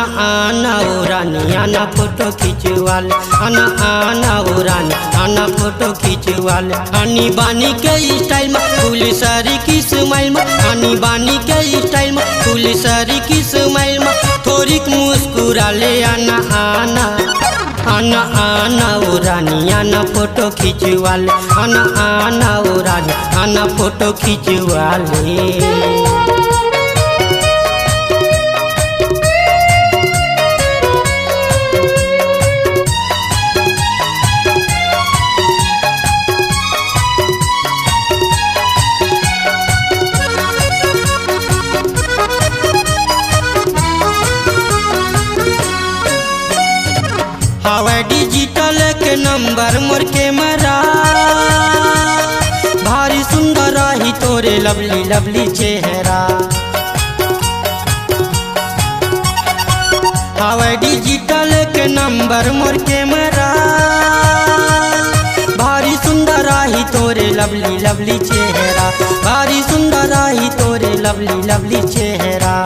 आना ओ रानी आना फोटो खिंचवाले, आना ओ रानी आना फोटो खिंचवाले। आनी बानी के स्टाइल में फुल सारी की स्माइल में, आनी बानी के स्टाइल में फुल सारी की स्माइल में थोड़ी मुस्कुरा ले। आना ओ रानी आना फोटो खिंचवाले, आना ओ रानी आना फोटो खिंचवाले। हवा डिजिटल के नंबर मोर के मरा, भारी सुंदर रही तोरे लवली लवली चेहरा। हवा डिजिटल के नंबर मोर के मरा, भारी सुंदर रही तोरे लवली लवली चेहरा, भारी सुंदर रही तोरे लवली लवली चेहरा।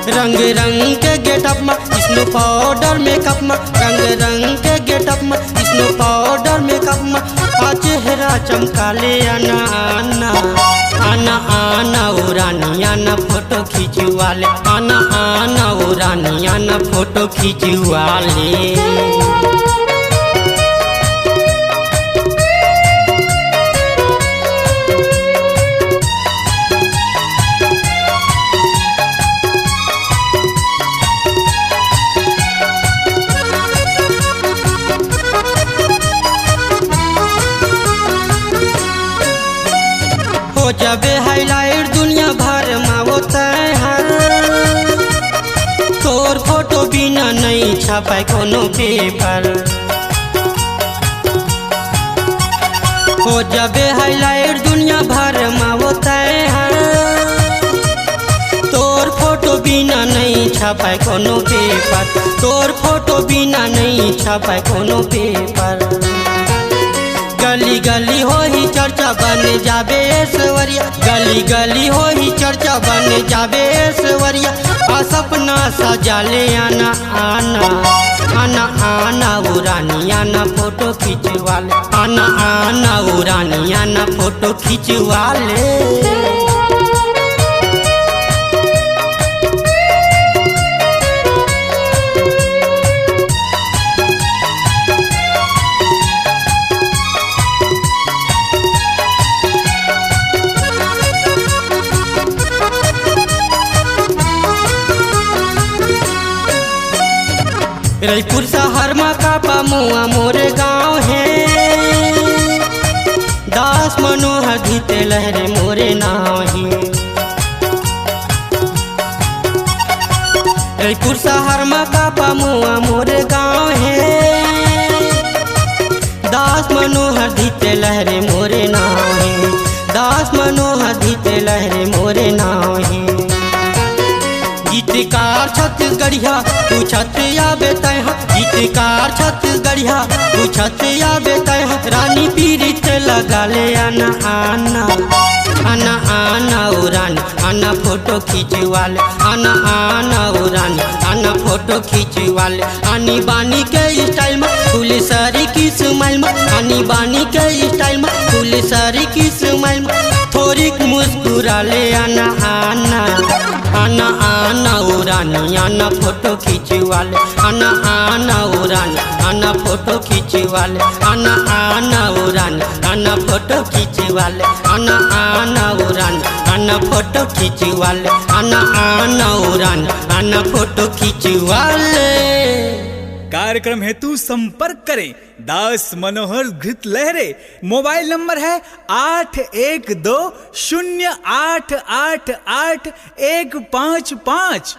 रंग रंग के गेटअप में स्नो पाउडर मेकअप में, रंग रंग के गेटअप में स्नो पाउडर मेकअप में चेहरा चमका ले। आना ओ रानी आना फोटो खिंचवाले, आना ओ रानी आना फोटो खिंचवाले। जबे हाईलाइट दुनिया भर में होता है, तोर फोटो बिना नहीं छापे कोनो पेपर। हो जबे हाईलाइट दुनिया भर में होता है, तोर फोटो बिना नहीं छापे कोनो पेपर, तोर फोटो बिना नहीं छापे कोनो पेपर। गली गली हो ही चर्चा बन जाबे ऐश्वर्या, गली गली हो ही चर्चा बन जाबे ऐश्वर्या। सपना सजा ले। आना ओ रानी आना फोटो खिंचवाले, आना ओ रानी आना फोटो खिंचवाले। रायपुर शहर में कापा मुआ मोरे गाँव है, दास मनोहर धीते लहरे मोरे नाव है। रायपुर शहर में कापा मुआ मोरे गाँव है, दास मनोहर धीते लहरे मोरे नाव है, दास मनोहर धीते लहरे मोरे नाव है। गीतकार छत्तीसगढ़िया तू छतिया बेतय, गीतकार छत्तीसगढ़िया तू छतिया बेतय। रानी पीरित लगा ले। आना ओ रानी आना फोटो खिंचवाले, आना ओ रानी आना फोटो खिंचवाले। आनी बानी के स्टाइल में फुल सारी की स्माइल में, आनी बानी के स्टाइल में फुल सारी की स्माइल में थोड़ी मुस्कुरा ले। आना ओ रानी आना फोटो खिंचवाले, आना ओ रानी आना फोटो खिंचवाले, आना ओ रानी आना फोटो खिंचवाले, आना ओ रानी आना फोटो खिंचवाले, आना ओ रानी आना फोटो खिंचवाले। कार्यक्रम हेतु संपर्क करें दास मनोहर घृत लहरे। मोबाइल नंबर है 8120888155।